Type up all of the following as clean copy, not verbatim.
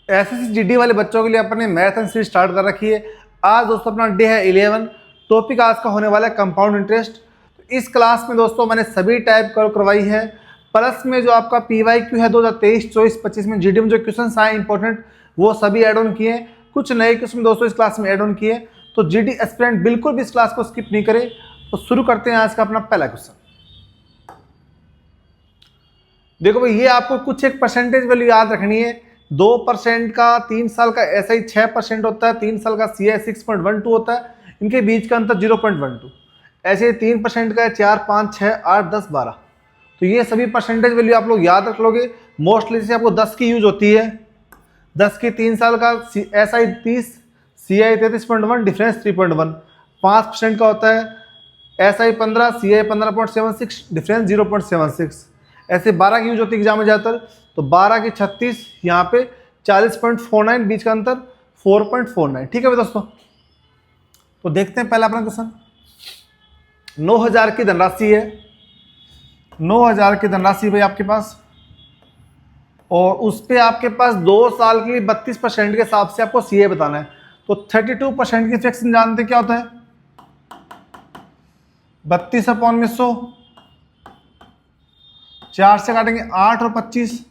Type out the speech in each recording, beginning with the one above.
SSC GD वाले बच्चों के लिए अपने मैथ सीरीज स्टार्ट कर रखी है। आज दोस्तों अपना डे है 11। टॉपिक आज का होने वाला है कंपाउंड इंटरेस्ट। इस क्लास में दोस्तों मैंने सभी टाइप करवाई है, प्लस में जो आपका PYQ है 2023, 24, 25 में जीडी में जो क्वेश्चन आए इंपॉर्टेंट वो सभी ऐड ऑन किए। कुछ नए क्वेश्चन दोस्तों इस क्लास में ऐड ऑन किए, तो जीडी एस्पिरेंट बिल्कुल भी इस क्लास को स्किप नहीं करे। तो शुरू करते हैं आज का अपना पहला क्वेश्चन। देखो भाई, ये आपको कुछ एक परसेंटेज वैल्यू याद रखनी है। 2% का 3 साल का SI 6% होता है, 3 साल का CI 6.12 होता है, इनके बीच का अंतर 0.12। ऐसे 3% का है 4, 5, 6, 8, 10, 12। तो ये सभी परसेंटेज वैल्यू आप लोग याद रख लोगे। मोस्टली से आपको 10 की यूज होती है। 10 की 3 साल का SI 30, CI 33.1, डिफरेंस 3.1। 5% का होता है SI 15, CI 15.76, डिफरेंस 0.76। ऐसे 12 की यूज होती है एग्जाम में ज़्यादातर। तो 12 की 36, यहाँ पे 40.49, बीच का अंतर 4.49। ठीक है भाई दोस्तों, तो देखते हैं पहला अपना क्वेश्चन। 9,000 की धनराशि है, 9,000 की धनराशि भाई आपके पास, और उस पर आपके पास 2 साल के लिए 32% के हिसाब से आपको CA बताना है। तो 32% की फ्रैक्शन जानते क्या होता है? 32/100, 4 से काटेंगे 8 और 25,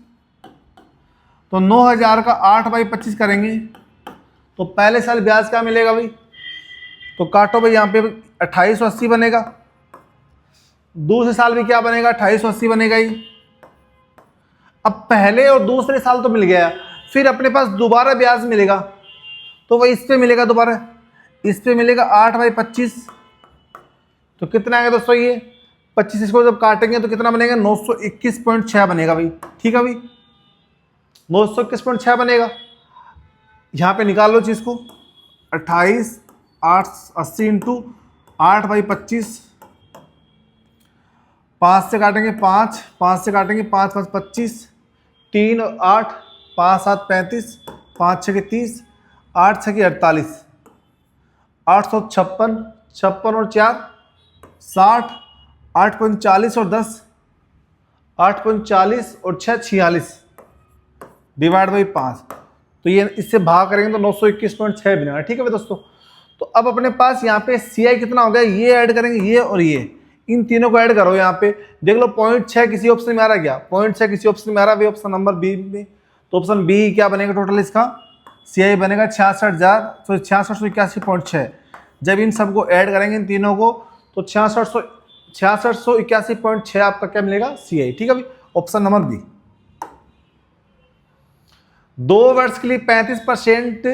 तो 9,000 का 8/25 करेंगे तो पहले साल ब्याज क्या मिलेगा भाई? तो काटो भाई, यहाँ पे 2880 बनेगा। दूसरे साल भी क्या बनेगा? 2880 बनेगा ही। अब पहले और दूसरे साल तो मिल गया, फिर अपने पास दोबारा ब्याज मिलेगा, तो वही इस पे मिलेगा दोबारा, इस पे मिलेगा 8/25। तो कितना आएगा दोस्तों? ये 25 इसको जब काटेंगे तो कितना बनेगा? 921.6 बनेगा भाई। ठीक है भाई, 921.6 बनेगा। यहाँ पे निकाल लो चीज़ को, 28/880 इंटू 8/25, 5 से काटेंगे 5, 5 से काटेंगे 5, 5, 25, 3 और 8, 5, 7, 35, 5, 6 के 30, 8, 6 के 48, 856, 56 और 4 60, 8.40 और 10, 8.40 और 6 46, डिवाइड बाई 5। तो ये इससे भाग करेंगे तो 921.6 बनेगा। ठीक है भाई दोस्तों, तो अब अपने पास यहाँ पे CI कितना हो गया? ये ऐड करेंगे, ये और ये, इन तीनों को ऐड करो। यहाँ पे देख लो 0.6 किसी ऑप्शन में आ रहा है क्या? 0.6 किसी ऑप्शन में आ रहा है, ऑप्शन नंबर बी में। तो ऑप्शन बी क्या बनेगा टोटल इसका? CI बनेगा 66,81.6। जब इन सबको ऐड करेंगे इन तीनों को तो 6681.6 आपका क्या मिलेगा? CI। ठीक है भाई, ऑप्शन नंबर बी। 2 वर्ष के लिए 35%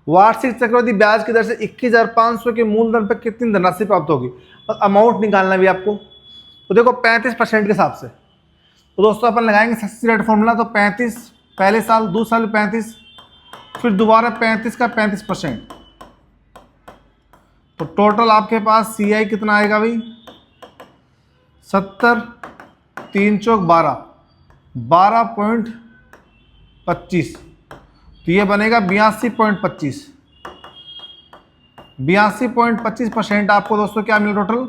वार्षिक चक्रवृद्धि ब्याज की दर से 21,500 के मूलधन पर कितनी धनराशि प्राप्त होगी? और अमाउंट निकालना भी आपको। तो देखो 35% के हिसाब से, तो दोस्तों अपन लगाएंगे सक्सेस रेट फॉर्मूला। तो 35 पहले साल, दूसरे साल 35, फिर दोबारा 35 का 35%। तो टोटल आपके पास CI कितना आएगा भाई? 70, 3 चौक 12, 12.25। तो ये बनेगा 82.25। 82.25% आपको दोस्तों क्या मिला? टोटल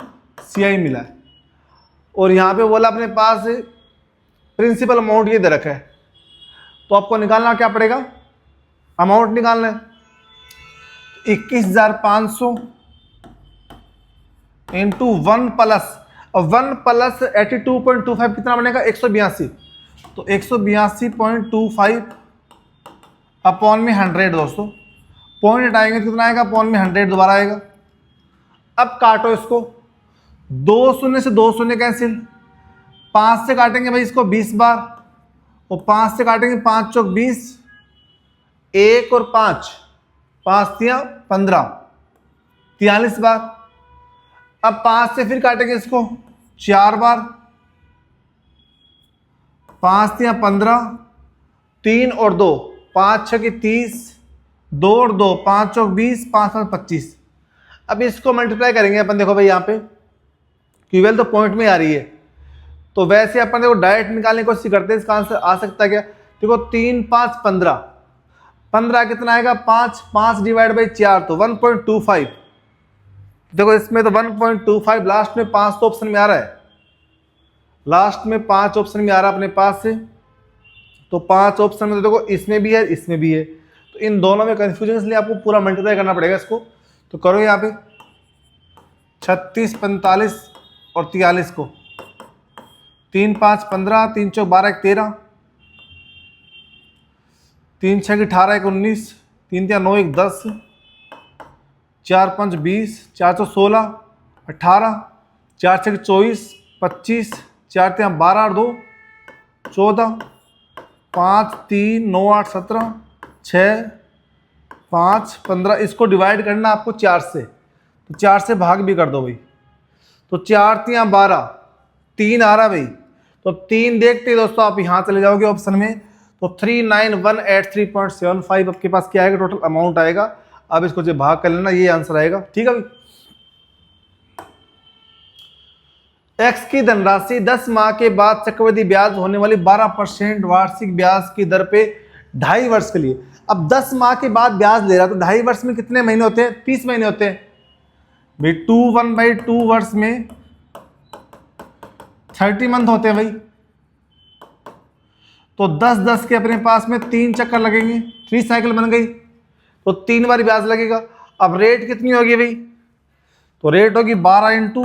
CI मिला है। और यहाँ पे बोला अपने पास प्रिंसिपल अमाउंट ये दे रखा है, तो आपको निकालना क्या पड़ेगा? अमाउंट निकालना है। 21,500 इंटू 1 प्लस, और 1 प्लस 82.25 कितना बनेगा? 182। तो 182.25 अपॉन में 100 दोस्तों। पॉइंट हटाएंगे तो कितना आएगा? अपॉन में 100 दोबारा आएगा। अब काटो इसको, 2 शून्य से 2 शून्य कैंसिल, 5 से काटेंगे भाई इसको 20 बार, और 5 से काटेंगे 5 चौक 20, 1 और 5, 5 तिया 15, 43 बार। अब 5 से फिर काटेंगे इसको 4 बार, 5 तिया 15, 3 और 2, 5 6 की 30, 2 और 2, 5 चौक 20, 5 5 25। अब इसको मल्टीप्लाई करेंगे अपन। देखो भाई यहाँ पे क्यूएल तो पॉइंट में आ रही है, तो वैसे अपन देखो डायरेक्ट निकालने की कोशिश करते हैं। इसका आंसर आ सकता है क्या? देखो 3 5 15, 15 कितना आएगा? 5, 5 डिवाइड बाई 4 तो 1.25। देखो इसमें तो 1.25, लास्ट में 5 तो ऑप्शन में आ रहा है, लास्ट में 5 ऑप्शन में आ रहा है अपने पास से। तो 5 ऑप्शन में तो देखो इसमें भी है, इसमें भी है, तो इन दोनों में कन्फ्यूजन, इसलिए आपको पूरा मल्टीप्लाई करना पड़ेगा इसको। तो करो यहाँ पे 36, 45 और 43 को, 3 5 15, 3 4 12 13, 3 6 18 1 19, 3 3 9 1 10, 4 5 20, 4 4 16 18, 4 6 24 25, 4 3 12 और 2 14, 5 3 9 8 17, 6 5 15। इसको डिवाइड करना आपको 4 से, तो 4 से भाग भी कर दो भाई, तो 4 3 12, 3 आ रहा भाई, तो 3 देखते ही दोस्तों आप यहाँ चले जाओगे ऑप्शन में, तो 39183.75 आपके पास क्या आएगा, टोटल अमाउंट आएगा। अब इसको जो भाग कर लेना, ये आंसर आएगा, ठीक है भाई। एक्स की धनराशि 10 माह के बाद चक्रवृद्धि ब्याज होने वाली 12% वार्षिक ब्याज की दर पे 2.5 वर्ष के लिए। अब 10 माह के बाद ब्याज ले रहा, तो 2.5 वर्ष में कितने महीने होते हैं, 30 महीने होते हैं भाई। 1/2 वर्ष में 30 मंथ होते हैं भाई, तो 10 के अपने पास में 3 चक्कर लगेंगे, 3 साइकिल बन गई, तो 3 बार ब्याज लगेगा। अब रेट कितनी होगी भाई, तो रेट होगी 12 इंटू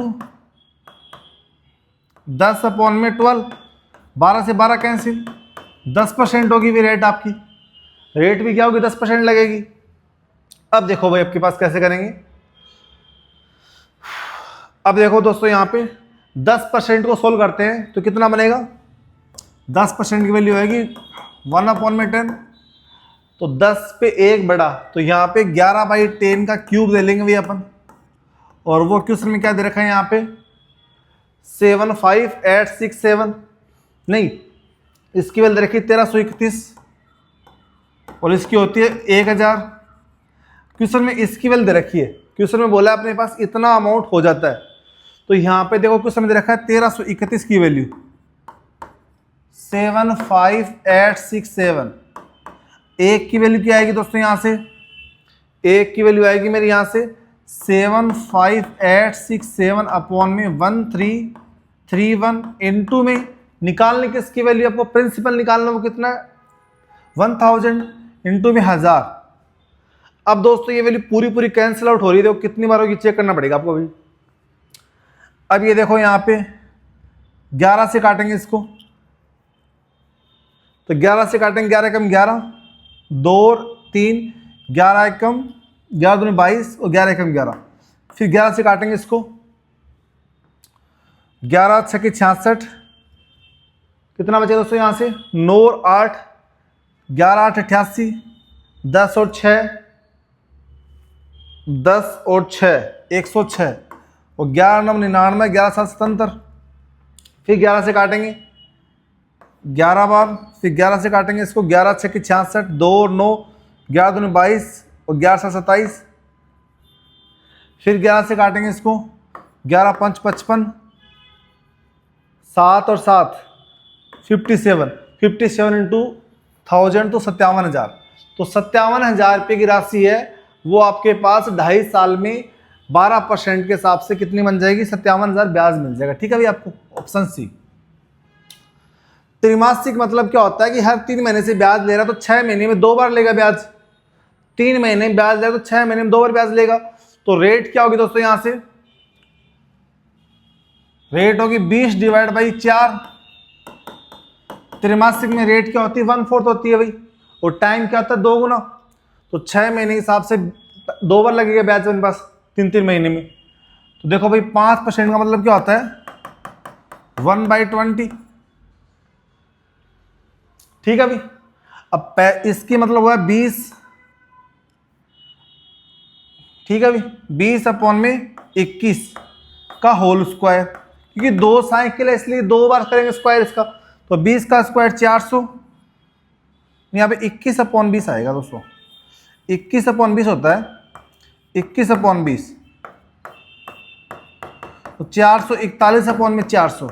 10/12, 12 से 12 कैंसिल, 10% होगी भी रेट आपकी, रेट भी क्या होगी 10% लगेगी। अब देखो भाई आपके पास कैसे करेंगे, अब देखो दोस्तों यहाँ पे 10% को सोल्व करते हैं तो कितना बनेगा, 10% की वैल्यू आएगी 1/10, तो 10 पे 1 बढ़ा, तो यहाँ पे 11/10 का क्यूब ले लेंगे भाई अपन, और वो क्वेश्चन में क्या दे रखा है यहाँ पे 75867, नहीं इसकी वैल्यू दे रखी 1331, और इसकी होती है 1000। क्वेश्चन में इसकी वैल्यू दे रखी है, क्वेश्चन में बोला अपने पास इतना अमाउंट हो जाता है, तो यहाँ पे देखो क्वेश्चन में दे रखा है 1331 की वैल्यू 75867, एक की वैल्यू क्या आएगी दोस्तों, यहाँ से एक की वैल्यू आएगी मेरी यहाँ से 75867 अपॉन में 1331 इनटू में निकालने की इसकी वैल्यू आपको प्रिंसिपल निकालना, वो कितना है 1000 इनटू में 1000। अब दोस्तों ये वैल्यू पूरी कैंसिल आउट हो रही है, देखो कितनी बार होगी चेक करना पड़ेगा आपको अभी। अब ये देखो यहाँ पे 11 से काटेंगे इसको, तो 11 से काटेंगे, 11 कम 11, 2 और 3, 11 कम 11 दूनी 22 और 11 कम 11, फिर 11 से काटेंगे इसको, 11 6 66, कितना बचे दोस्तों यहाँ से 9 और 8, 11 8 88, 10 और 6, 10 और 6 106, और 11 9 99, 11 7 77, फिर 11 से काटेंगे 11 बार, फिर 11 से काटेंगे इसको, 11 6 66, 2 और 9, 11 दूनी 22 और 11 7 27, फिर 11 से काटेंगे इसको, 11 5 55, 7 और 7 57 इंटू 1000 तो 57,000, तो 57,000 रुपये की राशि है, वो आपके पास 2.5 साल में 12% के हिसाब से कितनी बन जाएगी, 57,000 ब्याज मिल जाएगा, ठीक है भाई आपको, ऑप्शन सी। त्रिमासिक मतलब क्या होता है कि हर 3 महीने से ब्याज ले रहा तो 6 महीने में 2 बार लेगा ब्याज, 3 महीने में ब्याज लेगा तो 6 महीने में 2 बार ब्याज लेगा। तो रेट क्या होगी दोस्तों, यहां से रेट होगी 20/4। त्रिमासिक में रेट क्या होती है 1/4 होती है भाई, और टाइम क्या होता है 2 गुना, तो 6 महीने के हिसाब से 2 बार लगेगा ब्याज मेरे पास 3 महीने में। तो देखो भाई 5% का मतलब क्या होता है 1/20, ठीक है भाई। अब इसकी मतलब हुआ 20, ठीक है भाई, 20 अपॉन में 21 का होल स्क्वायर, क्योंकि 2 साइकिल है इसलिए 2 बार करेंगे स्क्वायर इसका, तो 20 का स्क्वायर 400, यहाँ पे 21/20 आएगा दोस्तों, 21/20 होता है 21/20, तो 441/400,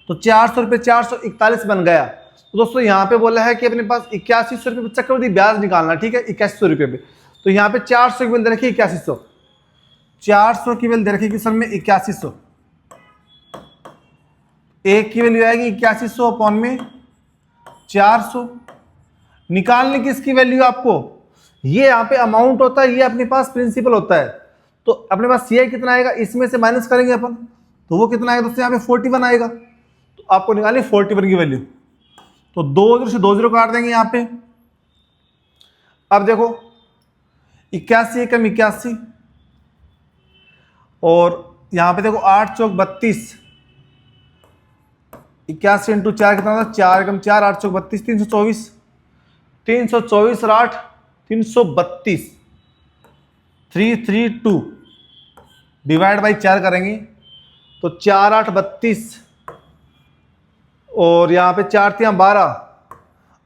तो 400 रुपये 441 बन गया। तो दोस्तों यहाँ पे बोला है कि अपने पास 8100 रुपये चक्रवृद्धि ब्याज निकालना, ठीक है 8100 रुपये पे, तो यहाँ पे 400 की वैल्यू दे रखी 8100, 400 की वैल्यू दे रखी किस में 8100, एक की वैल्यू आएगी 8100 अपॉन में 400। निकालने की इसकी वैल्यू आपको, ये यहाँ पे अमाउंट होता है, ये अपने पास प्रिंसिपल होता है, तो अपने पास CI कितना आएगा, इसमें से माइनस करेंगे अपन, तो वो कितना आएगा दोस्तों, यहाँ पे 41 आएगा। तो आपको निकालनी 41 की वैल्यू, तो 2 से 2 0 काट देंगे यहाँ पे। अब देखो 81 एकम 81, और यहाँ पे देखो 8 चौक 32, 81 इंटू 4 कितना होता है, 4 एकम 4, 8 चौक 32, 324, 324 और 8 332, 332 डिवाइड बाई 4 करेंगे तो 4 8 32, और यहाँ पे 4 3 12,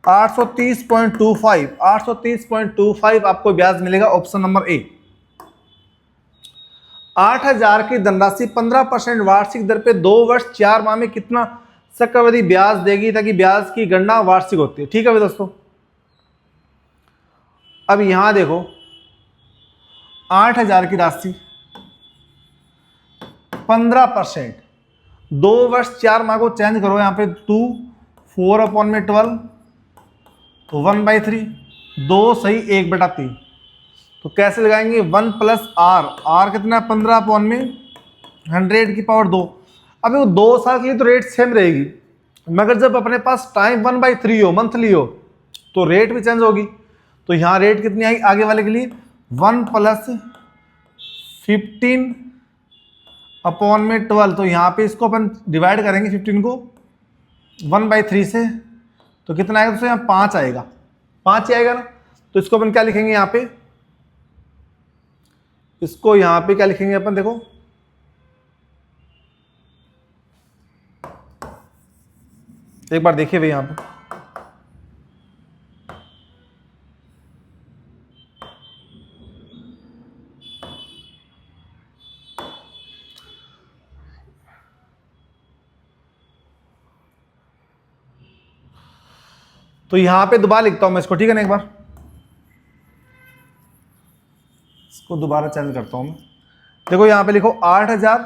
830.25, 830.25 आपको ब्याज मिलेगा ऑप्शन नंबर ए। 8000 की धनराशि 15% वार्षिक दर पे 2 वर्ष 4 माह में कितना चक्रवृद्धि ब्याज देगी, ताकि ब्याज की गणना वार्षिक होती है। ठीक है भाई दोस्तों, अब यहां देखो 8000 की राशि 15%, 2 वर्ष 4 माह को चेंज करो, यहां पे 2 4/12 तो 1/3, 2 सही 1/3, तो कैसे लगाएंगे 1 प्लस आर, आर कितना 15/100 की पावर 2। अब वो 2 साल के लिए तो रेट सेम रहेगी, मगर जब अपने पास टाइम 1/3 हो, मंथली हो, तो रेट भी चेंज होगी। तो यहाँ रेट कितनी आएगी आगे वाले के लिए 1 प्लस 15/12, तो यहाँ पे इसको अपन डिवाइड करेंगे 15 को 1/3 से, तो कितना आएगा, तो यहाँ 5 आएगा, 5 ही आएगा ना। तो इसको अपन क्या लिखेंगे यहाँ पे, इसको यहाँ पे क्या लिखेंगे अपन, देखो एक बार देखिए भाई यहाँ पे, तो यहां पे दोबारा लिखता हूं मैं इसको, ठीक है ना, एक बार इसको दोबारा चेंज करता हूं मैं। देखो यहां पे लिखो 8000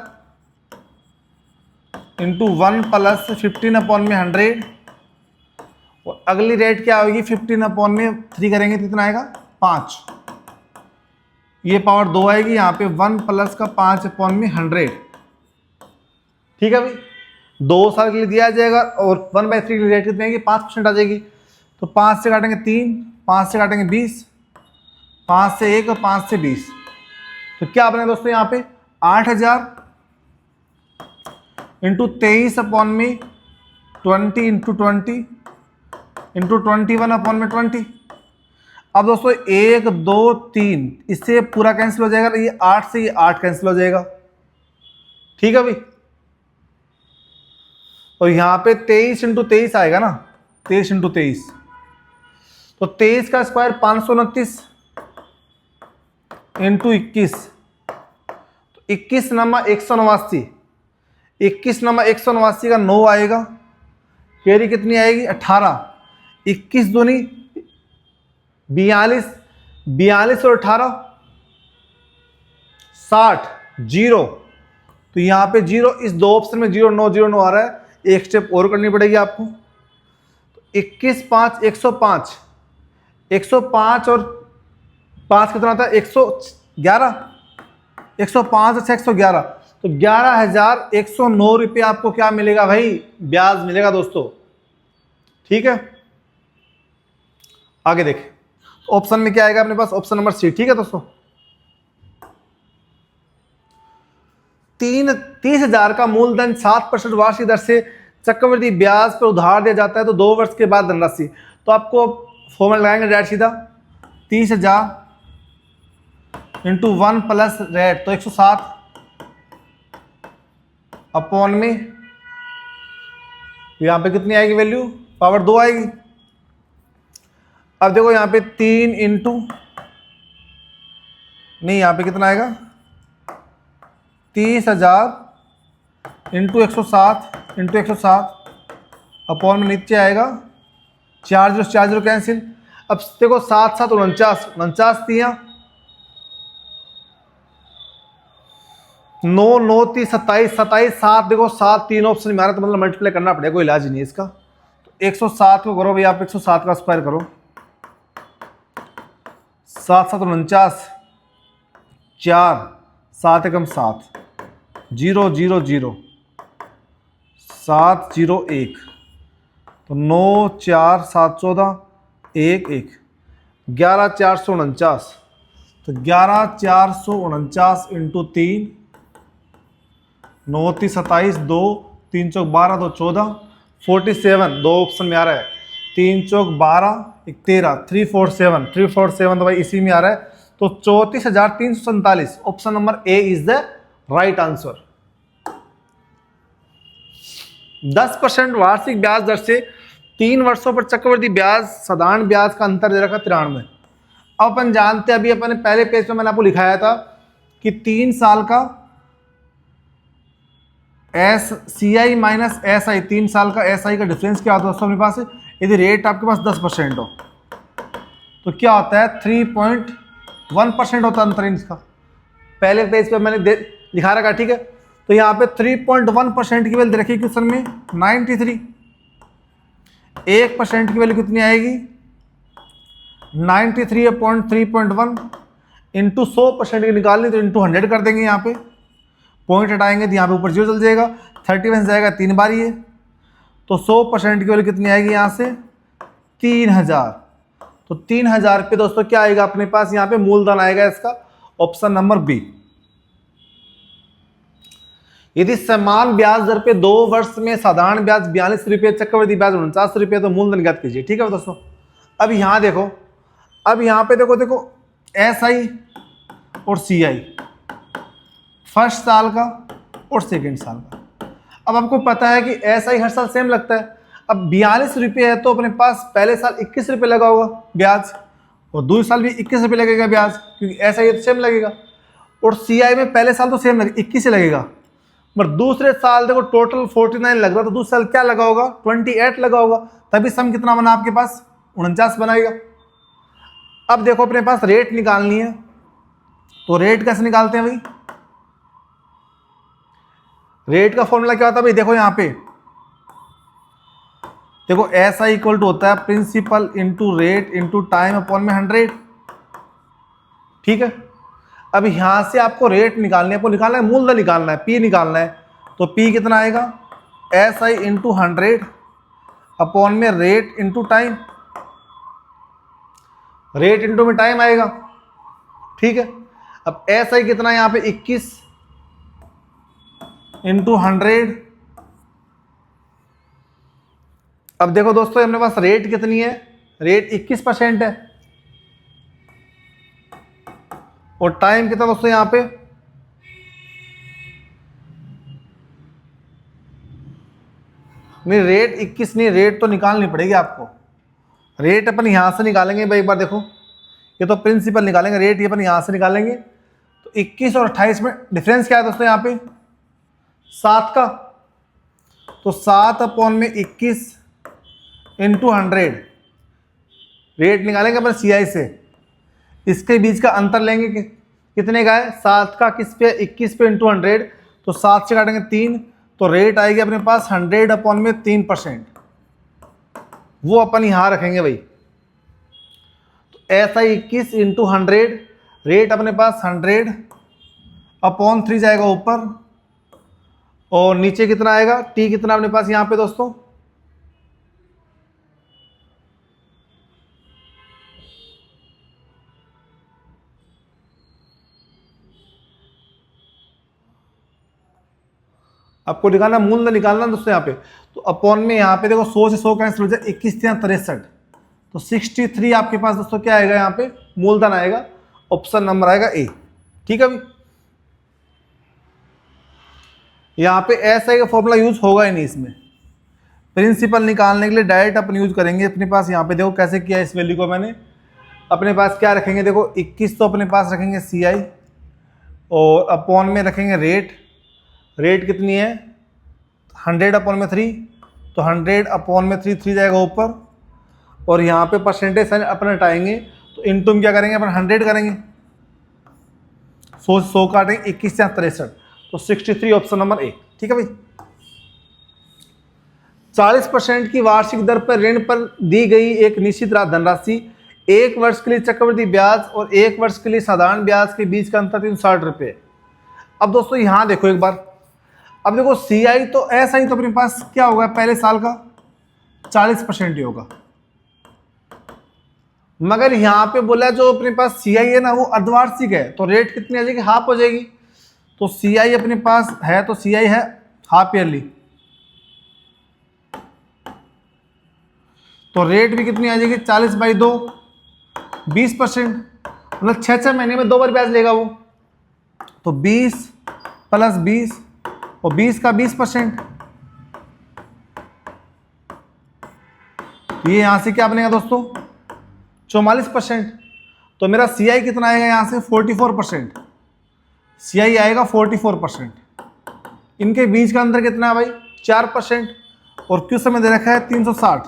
इंटू 1 प्लस 15/100, और अगली रेट क्या होगी 15/3 करेंगे तो कितना आएगा 5, ये पावर 2 आएगी, यहाँ पे 1 प्लस का 5/100। ठीक है भाई, 2 साल के लिए दिया जाएगा, और 1/3 की रेट कितनी आएगी 5% आ जाएगी। तो 5 से काटेंगे 3, 5 से काटेंगे 20, 5 से 1 और 5 से 20, तो क्या बने दोस्तों यहाँ पे 8000 इंटू 23/20 इंटू 20 इंटू 21/20। अब दोस्तों 1 2 3 इससे पूरा कैंसिल हो जाएगा, ये 8 से ये 8 कैंसिल हो जाएगा। ठीक है भाई, और यहाँ पे 23 इंटू 23 आएगा ना, 23 इंटू 23, तो 23 का स्क्वायर 529 इंटू 21, तो 21 नमा 189, 21 नमा 189 का 9 आएगा, कैरी कितनी आएगी 18, 21 दूनी 42, 42 और 18 60, 0, तो यहाँ पे 0, इस 2 ऑप्शन में 0 9 0 9 आ रहा है, एक स्टेप और करनी पड़ेगी आपको। तो 21 5 105, 105 और 5 कितना आता है 111, 105 से 111, तो 11,109 रुपये आपको क्या मिलेगा भाई, ब्याज मिलेगा दोस्तों। ठीक है, आगे देखें ऑप्शन में क्या आएगा अपने पास, ऑप्शन नंबर सी। ठीक है दोस्तों, 30,000 का मूलधन 7% वार्षिक दर से चक्रवृद्धि ब्याज पर उधार दिया जाता है, तो 2 वर्ष के बाद धनराशि, तो आपको फॉर्मूला लगाएंगे डायरेक्ट सीधा 30,000 इंटू 1 प्लस रेट, तो 107 अपॉन में यहां पे कितनी आएगी वैल्यू, पावर 2 आएगी। अब देखो यहां पे 3 इंटू, नहीं यहां पे कितना आएगा 30,000 इंटू 107 इंटू 107 अपॉन में नीचे आएगा 4 0 कैंसिल। अब देखो 7 7 49, 49 तिया 9 9 30 27, 27 7, देखो 7 3 ऑप्शन में आ रहा, तो मतलब मल्टीप्लाई करना पड़ेगा, कोई इलाज नहीं है इसका। तो 107 को करो भाई आप, 107 का स्क्वायर करो, 7 7 49, 4 7 एकम 7, 0 0 0, 7 0 1, तो 9 4 7 14 1 1, 11 449, तो 11 449 इंटू 3, 9 3 27, 2 3 चौक 12, 2 14, 47, दो ऑप्शन में आ रहा है, 3 चौक 12, 13, 347, 347 तो भाई इसी में आ रहा है, तो 34,347, option number A is the right answer. 10% वार्षिक ब्याज दर से 3 वर्षों पर चक्रवृद्धि ब्याज साधारण ब्याज का अंतर दे रखा 93। अब अपन जानते हैं, अभी अपन ने पहले पेज पे मैंने आपको लिखाया था कि 3 साल का CI माइनस SI, 3 साल का SI का डिफरेंस क्या होता है दोस्तों अपने पास, यदि रेट आपके पास 10% हो तो क्या होता है 3.1% होता है अंतर इसका। पहले पेज पे मैंने लिखा रखा, ठीक है। तो यहाँ पे 3.1% की वैल्यू दे रखी क्वेश्चन में 93, 1% की वैल्यू कितनी आएगी 93.3.1 इंटू 100% की निकालनी तो इंटू 100 कर देंगे, यहाँ पे पॉइंट हटाएंगे तो यहाँ पे ऊपर 0 चल जाएगा, 31 जाएगा 3 बार ये, तो 100% की वैल्यू कितनी आएगी यहाँ से 3000, तो 3000 पे दोस्तों क्या आएगा अपने पास यहाँ पे मूलधन आएगा इसका, ऑप्शन नंबर बी। यदि समान ब्याज दर पे 2 वर्ष में साधारण ब्याज 42 रुपये, चक्रवृद्धि ब्याज 49 रुपये, तो मूलधन ज्ञात कीजिए, ठीक है दोस्तों। अब यहाँ देखो, अब यहाँ पे देखो SI और CI फर्स्ट साल का और सेकेंड साल का। अब आपको पता है कि SI हर साल सेम लगता है। अब 42 रुपये है तो अपने पास पहले साल 21 रुपये लगा होगा ब्याज, और दूसरे साल भी 21 रुपये लगेगा ब्याज, क्योंकि SI तो सेम लगेगा। और CI में पहले साल तो सेम लगेगा, 21 से लगेगा, मगर दूसरे साल देखो टोटल 49 लग रहा, तो दूसरे साल क्या लगा होगा 28 लगा होगा, तभी सम कितना बना आपके पास 49 बनाएगा। अब देखो अपने पास रेट निकालनी है, तो रेट कैसे निकालते हैं भाई, रेट का फॉर्मूला क्या होता है भाई, देखो यहाँ पे देखो SI इक्वल टू होता है principal into rate into time upon में 100, ठीक है। अब यहां से आपको रेट निकालने, आपको निकालना है मूलधन निकालना है, P निकालना है, तो P कितना आएगा SI इंटू 100 अपॉन में rate into time, rate into में टाइम आएगा, ठीक है। अब SI कितना है यहाँ पे 21 इंटू 100। अब देखो दोस्तों अपने पास रेट कितनी है, रेट 21% है, और टाइम कितना दोस्तों यहाँ पे नहीं, रेट 21 नहीं, रेट तो निकालनी पड़ेगी आपको। रेट अपन यहां से निकालेंगे भाई, एक बार देखो ये तो प्रिंसिपल निकालेंगे, रेट ये अपन यहां से निकालेंगे, तो 21 और 28 में डिफरेंस क्या है दोस्तों यहाँ पे 7 का, तो 7 अपॉन में 21 इंटू 100, रेट निकालेंगे अपन CI से, इसके बीच का अंतर लेंगे कितने का है 7 का, किस पे 21 पे इंटू 100, तो 7 से काटेंगे 3, तो रेट आएगी अपने पास 100 अपॉन में 3%, वो अपन यहां रखेंगे भाई। तो SI 21 इंटू 100, रेट अपने पास 100 अपॉन 3 जाएगा ऊपर, और नीचे कितना आएगा T कितना अपने पास यहां पे दोस्तों आपको निकालना, मूलधन निकालना दोस्तों यहाँ पे, तो अपॉन में यहाँ पे देखो 100 से 100 कैंसिल हो जाए, 21 63, तो 63 आपके पास दोस्तों क्या आएगा यहाँ पे मूलधन आएगा, ऑप्शन नंबर आएगा ए, ठीक है भाई। यहाँ पे SI का फॉर्मूला यूज होगा ही नहीं, इसमें प्रिंसिपल निकालने के लिए डायरेक्ट अपन यूज करेंगे। अपने पास यहाँ पे देखो कैसे किया इस वैल्यू को मैंने, अपने पास क्या रखेंगे देखो 21 तो अपने पास रखेंगे CI, और अपॉन में रखेंगे रेट, रेट कितनी है 100 अपॉन में 3, तो 100 अपॉन में 3 3 जाएगा ऊपर, और यहाँ पे परसेंटेज साइन अपन हटाएंगे, तो इनटू में क्या करेंगे अपन 100 करेंगे, 100 से 100 काटेंगे 21 या 63, तो 63 ऑप्शन नंबर ए, ठीक है भाई। 40% की वार्षिक दर पर ऋण पर दी गई एक निश्चित धनराशि 1 वर्ष के लिए चक्रवृद्धि ब्याज और 1 वर्ष के लिए साधारण ब्याज के बीच का अंतर 360 रुपये। अब दोस्तों यहाँ देखो एक बार, अब देखो CI तो ऐसा ही तो अपने पास क्या होगा, पहले साल का 40% ही होगा, मगर यहाँ पे बोला जो अपने पास CI है ना वो अर्धवार्षिक है, तो रेट कितनी आ जाएगी, हाफ हो जाएगी। तो CI अपने पास है तो CI है हाफ ईयरली, तो रेट भी कितनी आ जाएगी 40/2 20%, मतलब 6 महीने में 2 बार ब्याज लेगा वो, तो 20 + 20 और 20 का 20%, तो ये यहां से क्या बनेगा दोस्तों 44%। तो मेरा CI कितना आएगा यहां से 44%, CI आएगा 44%। इनके बीच का अंतर कितना है भाई 4%, और क्यों समय दे रखा है 360,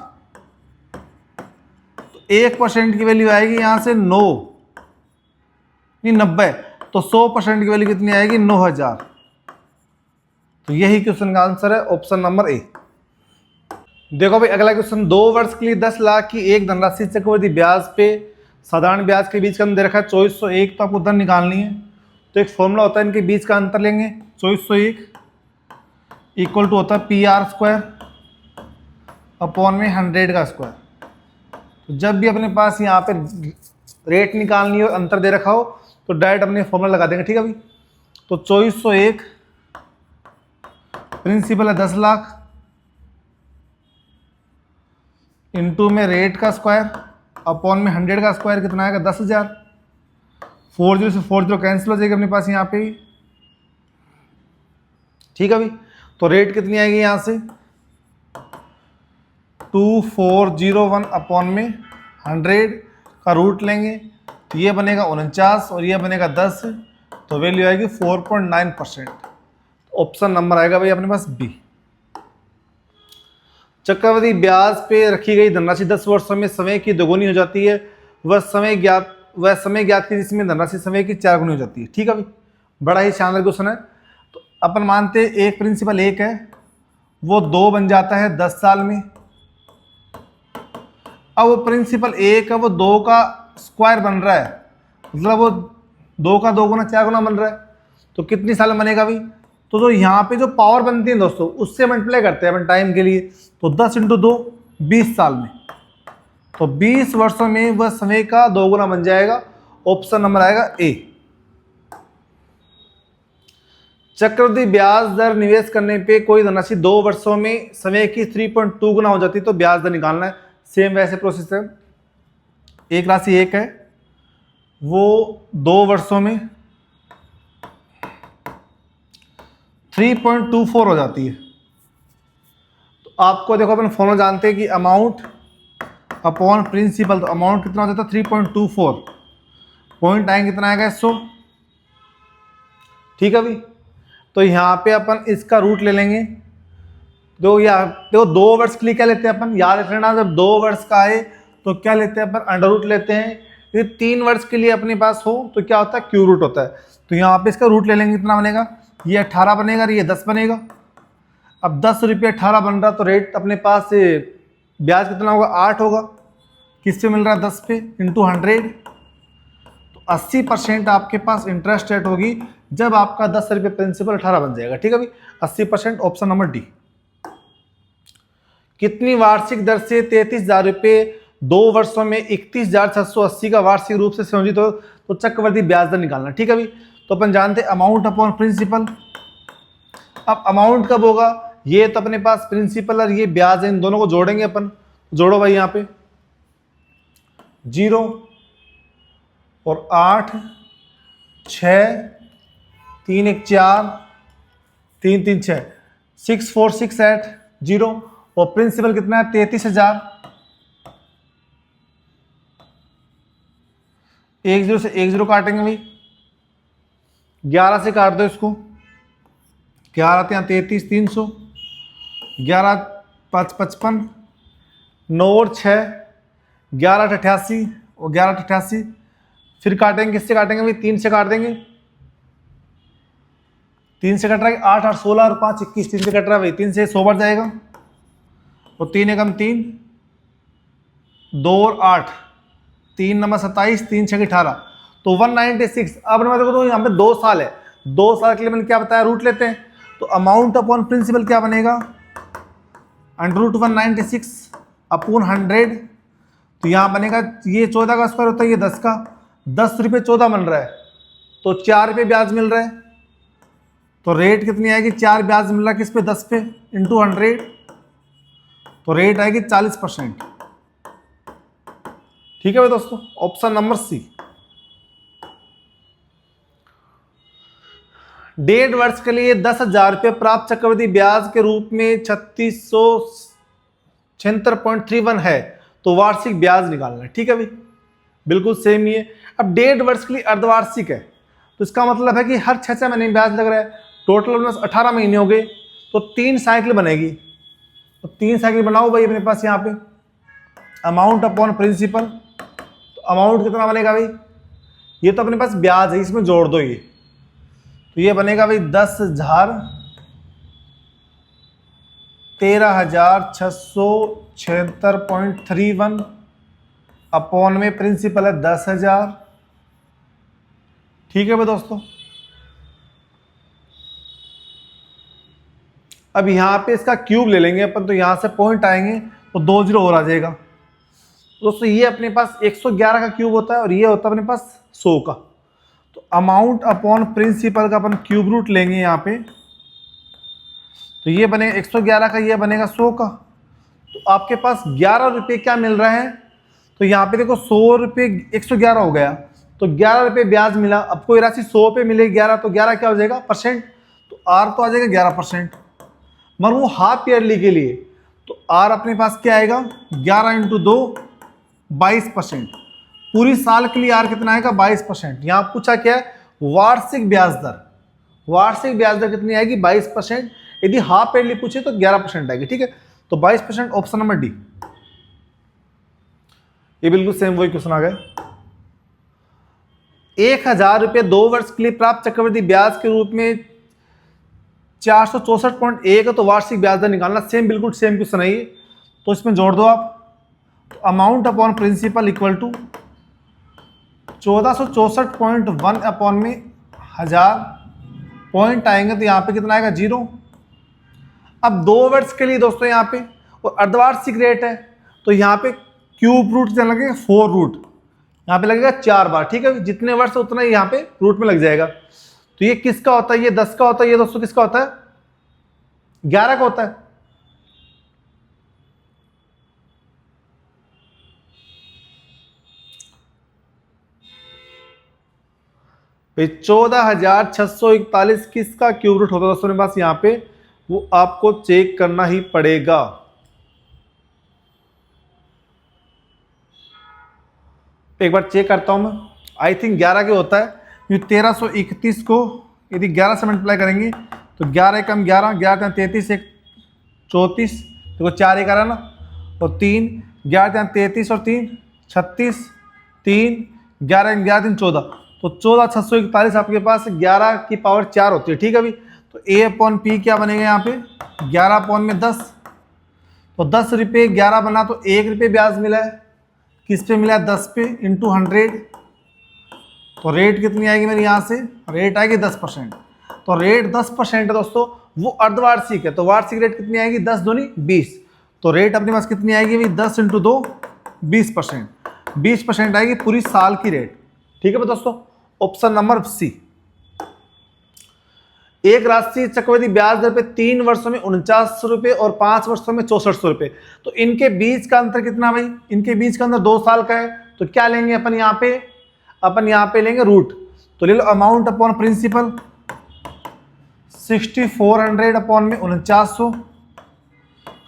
तो 1% की वैल्यू आएगी यहां से 90, तो 100% की वैल्यू कितनी आएगी 9000। तो यही क्वेश्चन का आंसर है ऑप्शन नंबर ए। देखो भाई अगला क्वेश्चन, 2 वर्ष के लिए 10 लाख की एक धनराशि चक्रवृद्धि ब्याज पे साधारण ब्याज के बीच का अंतर दे रखा है 2401, तो आपको दर निकालनी है। तो एक फॉर्मूला होता है इनके बीच का अंतर लेंगे, 2401 इक्वल टू होता है PR² अपॉन में 100 का स्क्वायर। तो जब भी अपने पास यहाँ पे रेट निकालनी हो, अंतर दे रखा हो, तो डायरेक्ट अपने फॉर्मूला लगा देंगे, ठीक है भाई। तो 2401 प्रिंसिपल है 10 लाख इंटू में रेट का स्क्वायर अपॉन में 100 का स्क्वायर कितना आएगा 10,000। 40 से 40 कैंसिल हो जाएगी अपने पास यहाँ पे ही, ठीक है भाई। तो रेट कितनी आएगी यहाँ से 2401 अपॉन में 100 का रूट लेंगे, तो ये बनेगा 49 और ये बनेगा 10, तो वैल्यू आएगी 4.9%। ऑप्शन नंबर आएगा भाई अपने पास बी। चक्रवृद्धि ब्याज पे रखी गई धनराशि 10 वर्षों में समय की दोगुनी हो जाती है, वह समय ज्ञात की जिसमें धनराशि समय की 4 गुनी हो जाती है, ठीक है भाई। बड़ा ही शानदार क्वेश्चन है। तो अपन मानते हैं एक प्रिंसिपल 1 है, वो 2 बन जाता है 10 साल में। अब वो प्रिंसिपल 1 है वो 2 का स्क्वायर बन रहा है, मतलब वो 2 का 2 गुना 4 गुना बन रहा है, तो कितनी साल में बनेगा भाई। तो जो यहाँ पे जो पावर बनती है दोस्तों उससे मल्टीप्लाई करते हैं अपन टाइम के लिए, तो 10 × 2 20 साल में, तो 20 वर्षों में वह समय का 2 गुना बन जाएगा। ऑप्शन नंबर आएगा ए। चक्रवृद्धि ब्याज दर निवेश करने पे कोई धनराशि 2 वर्षों में समय की 3.2 गुना हो जाती है, तो ब्याज दर निकालना है। सेम वैसे प्रोसेस है, एक राशि 1 है वो 2 वर्षों में 3.24 हो जाती है। तो आपको देखो अपन फॉर्मूला जानते हैं कि अमाउंट अपॉन प्रिंसिपल, तो अमाउंट कितना हो जाता है 3.24, पॉइंट आएंगे कितना आएगा 100, ठीक है भाई। तो यहाँ पे अपन इसका रूट ले लेंगे, देखो 2 वर्ष के लिए क्या लेते हैं अपन, याद रखना जब 2 वर्ष का आए तो क्या लेते हैं अपन अंडर रूट लेते हैं। यदि 3 वर्ष के लिए अपने पास हो तो क्या होता है क्यू रूट होता है। तो यहाँ पे इसका रूट ले लेंगे, कितना बनेगा, ये 18 बनेगा और ये 10 बनेगा। अब 10 रुपये 18 बन रहा, तो रेट अपने पास से ब्याज कितना होगा 8 होगा, किससे मिल रहा है 10 पे इंटू 100, तो 80% आपके पास इंटरेस्ट रेट होगी जब आपका 10 रुपये प्रिंसिपल 18 बन जाएगा, ठीक है भाई। 80%, ऑप्शन नंबर डी। कितनी वार्षिक दर से 33,000 रुपये 2 वर्षों में 31,680 का वार्षिक रूप से संयोजित हो, तो चक्रवृद्धि ब्याज दर निकालना, ठीक है भाई। तो अपन जानते हैं अमाउंट अपॉन प्रिंसिपल। अब अमाउंट कब होगा, ये तो अपने पास प्रिंसिपल और ये ब्याज है, इन दोनों को जोड़ेंगे अपन, जोड़ो भाई यहाँ पे 0 और 8 6 3 1 4 3 3 6 6 4 6 8 0, और प्रिंसिपल कितना है 33,000। 1 0 से 1 0 काटेंगे भाई, 11 से काट दो इसको, 11 यहाँ 33 300, 11 5 55, 9 और 6 11 88 और 11 88, फिर काटेंगे किससे काटेंगे भाई 3 से काट देंगे, 3 से कट रहा है 8 8 16 और 5 21, 3 से कट रहा है भाई, 3 से 100 बढ़ जाएगा। तो 3 एकम 3, 2 और 8, 3 नंबर 27, 3 6 18, तो 196। अब मैं देखो तो यहाँ पे 2 साल है, 2 साल के लिए मैंने क्या बताया, रूट लेते हैं। तो अमाउंट अपॉन प्रिंसिपल क्या बनेगा, √196 अपॉन 100। तो यहाँ बनेगा, ये 14 का स्क्वायर होता है, ये 10 का, 10 रुपये 14 बन रहा है, तो 4 रुपये ब्याज मिल रहा है। तो रेट कितनी आएगी, 4 ब्याज मिल रहा है किस पे, 10 पे, इंटू 100, तो रेट आएगी 40%। ठीक है भाई दोस्तों, ऑप्शन नंबर सी। 1.5 वर्ष के लिए 10,000 रुपये प्राप्त चक्रवृद्धि ब्याज के रूप में 3676.31 है, तो वार्षिक ब्याज निकालना है। ठीक है भाई, बिल्कुल सेम ही है। अब 1.5 वर्ष के लिए अर्धवार्षिक है, तो इसका मतलब है कि हर 6 महीने में ब्याज लग रहा है। टोटल 18 महीने हो गए, तो 3 साइकिल बनेगी। तो 3 साइकिल बनाओ भाई अपने पास यहाँ पे। अमाउंट अपॉन प्रिंसिपल, तो अमाउंट कितना बनेगा भाई, ये तो अपने पास ब्याज है, इसमें जोड़ दो ये, तो ये बनेगा भाई 10,000, 13,676.31 अपॉन में प्रिंसिपल है 10,000। ठीक है भाई दोस्तों, अब यहां पे इसका क्यूब ले लेंगे अपन, तो यहां से पॉइंट आएंगे तो 2 0 और आ जाएगा। दोस्तों ये अपने पास 111 का क्यूब होता है, और ये होता है अपने पास 100 का। तो अमाउंट अपॉन प्रिंसिपल का अपन क्यूब रूट लेंगे यहाँ पे, तो ये बनेगा 111 का, ये बनेगा 100 का। तो आपके पास 11 रुपये क्या मिल रहा है, तो यहाँ पे देखो 100 रुपये 111 हो गया, तो 11 रुपये ब्याज मिला। अब कोई राशि 100 पे मिले 11, तो 11 क्या हो जाएगा, परसेंट, तो आर तो आ जाएगा 11%। मगर वो हाफ ईयरली के लिए, तो आर अपने पास क्या आएगा, 11 × 2 22%। पूरी साल के लिए आर कितना आएगा, 22%। यहाँ पूछा क्या है, वार्षिक ब्याज दर, वार्षिक ब्याज दर कितनी आएगी, 22%। यदि हाफ ईयरली पूछे तो 11% आएगी। ठीक है, तो 22%, ऑप्शन नंबर डी। ये बिल्कुल सेम वही क्वेश्चन आ गया। 1,000 रुपये 2 वर्ष के लिए प्राप्त चक्रवृद्धि ब्याज के रूप में 464.1, तो वार्षिक ब्याज दर निकालना। सेम, बिल्कुल सेम क्वेश्चन है ये, तो इसमें जोड़ दो आप। तो amount upon principal equal to 1464.1 upon में 1000, पॉइंट आएंगे तो यहाँ पे कितना आएगा, 0। अब 2 वर्ष के लिए दोस्तों यहाँ पे, और अर्धवार्षिक रेट है, तो यहाँ पे क्यूब रूट क्या लगेगा, 4 रूट, यहाँ पे लगेगा 4 बार। ठीक है, जितने वर्ष उतना ही यहाँ पे रूट में लग जाएगा। तो ये किसका होता है, ये 10 का होता है, ये दोस्तों किसका होता है, 11 का होता है। भाई 14,641 किसका क्यूब रूट होता है दोस्तों मेरे पास यहाँ पे, वो आपको चेक करना ही पड़ेगा। एक बार चेक करता हूं मैं, आई थिंक 11 के होता है, क्योंकि 1331 को यदि 11 से मल्टीप्लाई करेंगे तो 11 कम 11, 11 33, 1 34, देखो 4 11 ना, और 3 11 33 और 3 36, 3 11 11 3 14, तो 14,641 आपके पास 11 की पावर 4 होती है। ठीक है भाई, तो ए अपॉन पी क्या बनेगा यहाँ पे, 11 अपॉन में 10, तो 10 रुपये 11 बना, तो 1 रुपये ब्याज मिला है, किस पे मिला है, 10 पे, इंटू 100, तो रेट कितनी आएगी मेरी यहाँ से, रेट आएगी 10%। तो रेट 10% है दोस्तों, वो अर्धवार्षिक है, तो वार्षिक रेट कितनी आएगी, 10 दूनी 20, तो रेट अपने पास कितनी आएगी भाई, 10 × 2 20%, 20% आएगी पूरी साल की रेट। ठीक है दोस्तों, ऑप्शन नंबर सी। एक राशि चक्रवृद्धि ब्याज दर पे 3 वर्षों में 49 रुपये और 5 वर्षों में 6400 रुपये, तो इनके बीच का अंतर कितना भाई, इनके बीच का अंतर 2 साल का है, तो क्या लेंगे अपन यहाँ पे, अपन यहाँ पे लेंगे रूट, तो ले लो अमाउंट अपॉन प्रिंसिपल 6400 अपॉन में 4900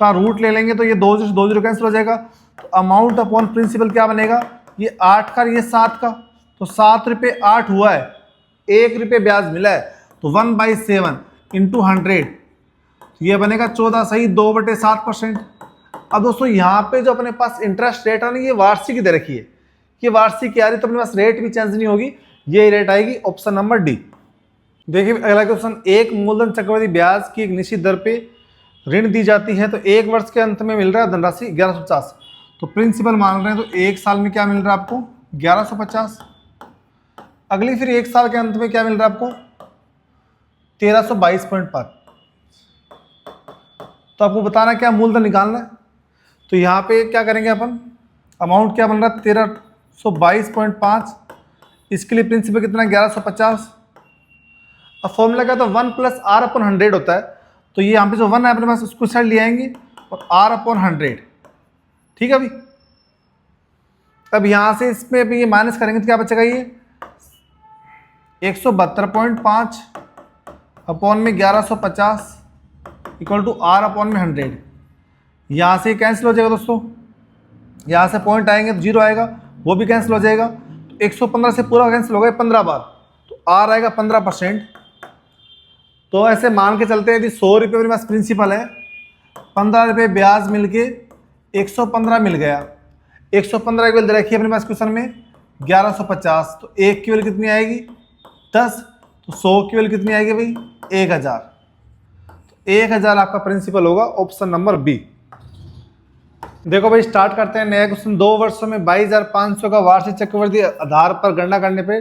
का रूट ले लेंगे, तो ये 2 0 कैंसिल हो जाएगा। तो अमाउंट अपॉन प्रिंसिपल क्या बनेगा, ये 8 का, ये 7 का, तो 7 रुपये 8 हुआ है, 1 रुपये ब्याज मिला है, तो 1/7 इंटू 100, ये बनेगा 14 सही 2/7%। अब दोस्तों यहाँ पे जो अपने पास इंटरेस्ट रेट है ना, ये वार्षिक दे रखी है, ये वार्षिक आ रही, तो अपने पास रेट भी चेंज नहीं होगी, ये रेट आएगी ऑप्शन नंबर डी। देखिए अगला क्वेश्चन, एक मूलधन चक्रवृद्धि ब्याज की एक निश्चित दर पे ऋण दी जाती है तो 1 वर्ष के अंत में मिल रहा है धनराशि 1150। तो प्रिंसिपल मान रहे हैं तो 1 साल में क्या मिल रहा है आपको 1150। अगली फिर 1 साल के अंत में क्या मिल रहा है आपको 1322.5। तो आपको बताना क्या मूलधन निकालना है। तो यहाँ पे क्या करेंगे अपन, अमाउंट क्या बन रहा है 1322.5, इसके लिए प्रिंसिपल कितना 1150। अब फॉर्मूला क्या था 1 + r/100 होता है। तो ये यहाँ पे जो 1 है अपने पास उसको साइड ले आएंगे और r/100, ठीक है अभी। अब यहाँ से इसमें अभी ये माइनस करेंगे तो क्या बचेगा ये 172.5 अपॉन में 1150 इक्वल टू r/100। यहाँ से कैंसिल हो जाएगा दोस्तों, यहाँ से पॉइंट आएंगे तो 0 आएगा, वो भी कैंसिल हो जाएगा। तो 115 से पूरा कैंसिल हो गया 15 बार, तो r आएगा 15%। तो ऐसे मान के चलते हैं यदि 100 रुपये मेरे पास प्रिंसिपल है, 15 रुपये ब्याज मिल के 115 मिल गया। 115 की वैल्यू रखी है अपने पास क्वेश्चन में 1150। तो 1 की वैल्यू कितनी आएगी 10, तो 100 की वैल्यू कितनी आएगी भाई 1000। तो 1000 आपका प्रिंसिपल होगा, ऑप्शन नंबर बी। देखो भाई स्टार्ट करते हैं नया क्वेश्चन। 2 वर्षों में 22,500 का वार्षिक चक्रवृद्धि आधार पर गणना करने पे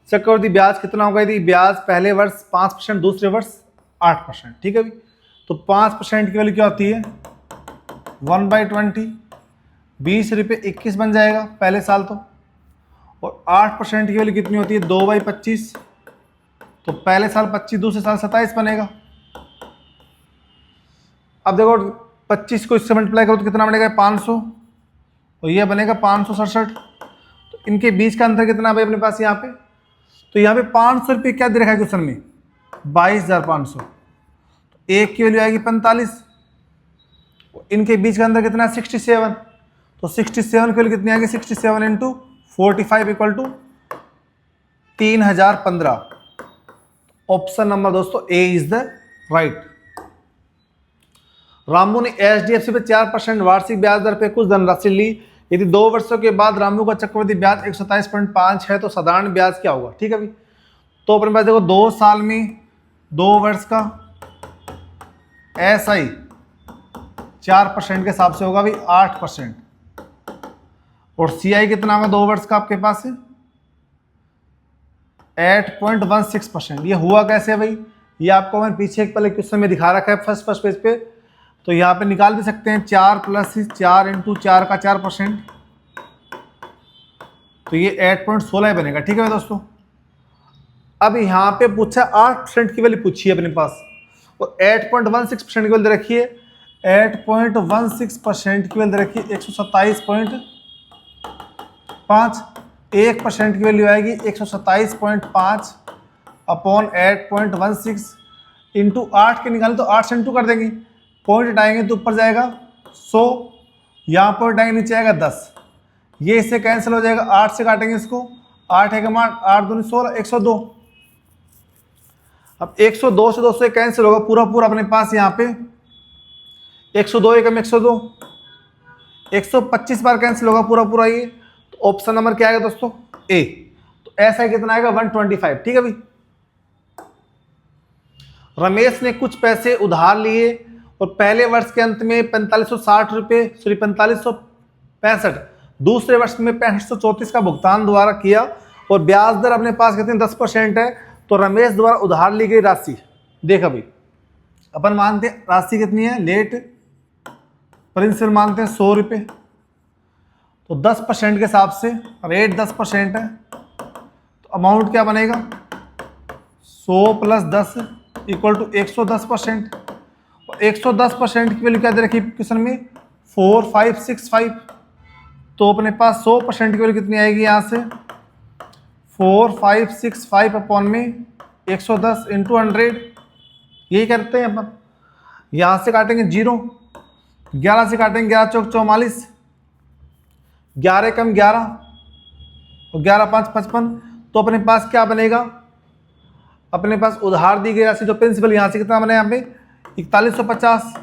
चक्रवृद्धि ब्याज कितना होगा। यदि ब्याज पहले वर्ष 5%, दूसरे वर्ष 8%, ठीक है भाई। तो 5% की वैल्यू क्या होती है 1/20, 20 रुपये 21 बन जाएगा पहले साल तो। और 8% की वैल्यू कितनी होती है 2/25, तो पहले साल 25, दूसरे साल 27 बनेगा। अब देखो 25 को इससे मल्टीप्लाई करो तो कितना बनेगा 500, और ये बनेगा 567। तो इनके बीच का अंतर कितना भाई अपने पास यहाँ पे, तो यहाँ पे 500 रुपये क्या दे रखा है क्वेश्चन में 22,500। तो 1 की वैल्यू आएगी 45, इनके बीच का अंतर कितना है 67। तो 67 की वैल्यू कितनी आएगी 67 × 45 इक्वल टू 3015। ऑप्शन नंबर दोस्तों ए इज द राइट। रामू ने HDFC पे 4% वार्षिक ब्याज दर पे कुछ धनराशि ली। यदि 2 वर्षों के बाद रामू का चक्रवृद्धि ब्याज 127.5 है तो साधारण ब्याज क्या होगा, ठीक है भाई। तो अपने पास देखो 2 साल में 2 वर्ष का SI 4% के हिसाब से होगा भाई 8%, और CI कितना होगा 2 वर्ष का आपके पास 8.16%। ये हुआ कैसे भाई, ये आपको मैंने पीछे एक पहले क्वेश्चन में दिखा रखा है फर्स्ट पेज पे। तो यहाँ पे निकाल भी सकते हैं 4 + 4 × 4 का 4%, तो ये 8.16 बनेगा, ठीक है दोस्तों। अब यहाँ पे पूछा 8% की वैल्यू पूछी है अपने पास, और 8.16% की वैल्यू रखी है 8.16% की वैल्यू रखी है 127.5। 1% की वैल्यू आएगी 127.5 अपॉन 8.16 इंटू 8 के निकालें तो 8 से इंटू कर देंगे, पॉइंट हटाएंगे तो ऊपर जाएगा 100, यहाँ पर हटाएंगे नीचे आएगा 10, ये इससे कैंसिल हो जाएगा। 8 से काटेंगे इसको, 8 है 8 दूनी 16, 102। अब 102 से 200 कैंसिल होगा पूरा पूरा अपने पास यहाँ पे 102 एकम 102, 125 बार कैंसिल होगा पूरा पूरा ये। तो ऑप्शन नंबर क्या आएगा दोस्तों ए। तो ऐसा कितना आएगा 125, ठीक है भाई। रमेश ने कुछ पैसे उधार लिए और पहले वर्ष के अंत में 4560 रुपये 4565, दूसरे वर्ष में 6534 का भुगतान द्वारा किया, और ब्याज दर अपने पास कितनी 10% है। तो रमेश द्वारा उधार ली गई राशि देख अभी अपन मानते हैं राशि कितनी है, लेट प्रिंसिपल मानते हैं 100 रुपये, तो 10% के हिसाब से रेट 10% है, तो अमाउंट क्या बनेगा 100 + 10 इक्वल टू 110%। और 110% की वैल्यू क्या दे रखी क्वेश्चन में 4565। तो अपने पास 100% की वैल्यू कितनी आएगी यहाँ से 4565 अपॉन में 110 × 100, यही करते हैं अपन। यहाँ से काटेंगे 0, 11 से काटेंगे 11 चौक 44, 11 कम 11 और 11 5 55। तो अपने पास क्या बनेगा, अपने पास उधार दी गई राशि जो प्रिंसिपल यहाँ से कितना बने यहाँ पे 4150।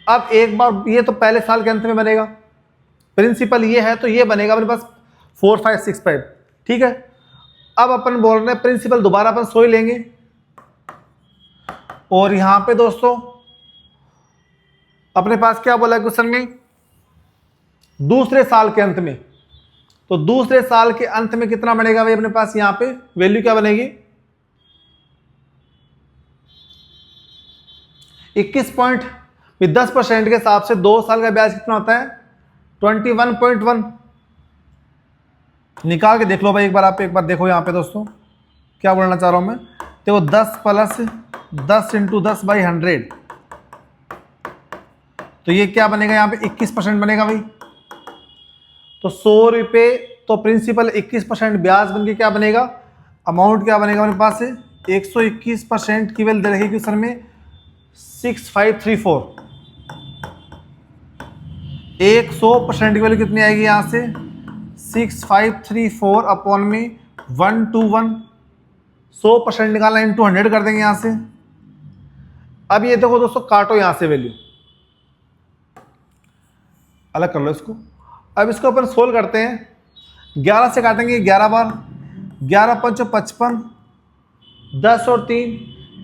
अब एक बार ये तो पहले साल के अंत में बनेगा, प्रिंसिपल ये है तो ये बनेगा अपने पास 4565, ठीक है। अब अपन बोल रहे हैं प्रिंसिपल दोबारा अपन 100 ही लेंगे, और यहाँ पे दोस्तों अपने पास क्या बोला है क्वेश्चन में, दूसरे साल के अंत में। तो दूसरे साल के अंत में कितना बनेगा भाई अपने पास, यहां पे वैल्यू क्या बनेगी 10% के हिसाब से 2 साल का ब्याज कितना होता है 21.1। निकाल के देख लो भाई एक बार, आप एक बार देखो यहां पे दोस्तों क्या बोलना चाह रहा हूं मैं। देखो 10 प्लस 10 इंटू 10 बाई 100, तो ये क्या बनेगा यहाँ पे 21% बनेगा भाई। तो 100 रुपये तो प्रिंसिपल 21% ब्याज बन के क्या बनेगा, अमाउंट क्या बनेगा अपने पास से 121% की वैल्यू दे रही क्वेश्चन में 6534। 100% की वैल्यू कितनी आएगी यहाँ से 6534 अपॉन में 121। 100% निकालना इंटू 100 कर देंगे यहाँ से। अब ये देखो दोस्तों काटो यहाँ से वैल्यू, अलग कर लो इसको। अब इसको अपन सोल्व करते हैं। 11 से काटेंगे 11 बार, 11 5 55, 10 और 3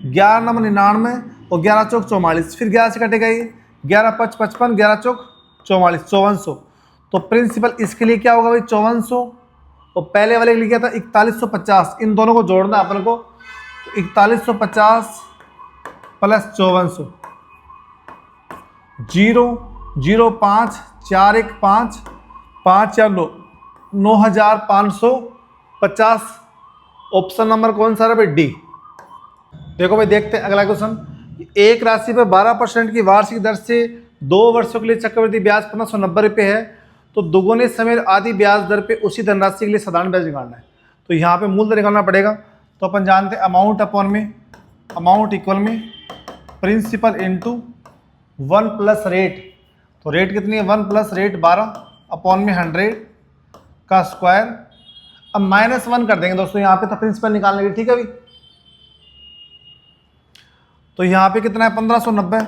11 9 99 और 11 चौक 44। फिर 11 से कटेगा ये 11 5 55, 11 चौक 44, 5400। तो प्रिंसिपल इसके लिए क्या होगा भाई 5400, और पहले वाले के लिए क्या था 4150। इन दोनों को जोड़ना अपन को, तो 4150 प्लस 5400, 0 0 5 4 1 5 5 4 9 9550। ऑप्शन नंबर कौन सा है भाई डी। देखो भाई देखते हैं अगला क्वेश्चन। एक राशि पर 12% की वार्षिक दर से 2 वर्षों के लिए चक्रवृद्धि ब्याज 1590 रुपये है, तो दोगुने समय आधी ब्याज दर पे उसी धनराशि के लिए साधारण ब्याज निकालना है। तो यहाँ पे मूल दर निकालना पड़ेगा। तो अपन जानते हैं अमाउंट अपॉन में, अमाउंट इक्वल में प्रिंसिपल इंटू 1 प्लस रेट। तो रेट कितनी है 1 प्लस रेट 12 अपॉन में 100 का स्क्वायर। अब -1 कर देंगे दोस्तों यहाँ पे, तो प्रिंसिपल निकालने के, ठीक है भाई। तो यहाँ पे कितना है 1590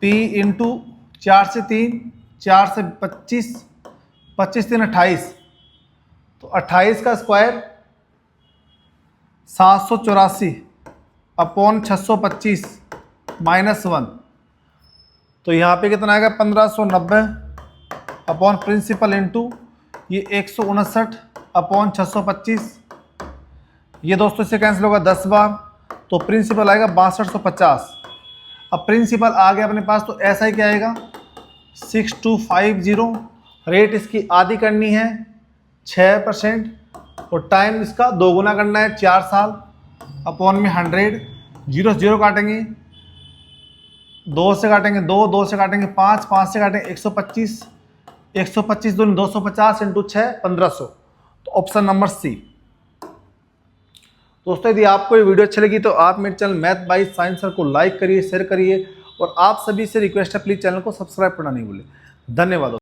P इंटू 4 से 3, 4 से 25, 25 3 28, तो 28 का स्क्वायर 784 अपॉन 625 -1। तो यहाँ पे कितना आएगा 1590 अपॉन प्रिंसिपल इंटू ये 159 अपॉन 625। ये दोस्तों इससे कैंसिल होगा 10 बार, तो प्रिंसिपल आएगा 6250। अब प्रिंसिपल आ गया अपने पास, तो ऐसा ही क्या आएगा 6250। रेट इसकी आधी करनी है 6% और टाइम इसका दोगुना करना है 4 साल अपॉन में 100। 0 0 काटेंगे, 2 से काटेंगे 2, 2 से काटेंगे 5, 5 से काटेंगे 125, 125 दूनी 250 इंटू 6 1500। तो ऑप्शन नंबर सी। दोस्तों यदि आपको ये वीडियो अच्छी लगी तो आप मेरे channel math by science sir को लाइक करिए, शेयर करिए, और आप सभी से रिक्वेस्ट है प्लीज़ चैनल को सब्सक्राइब करना नहीं भूलें। धन्यवाद।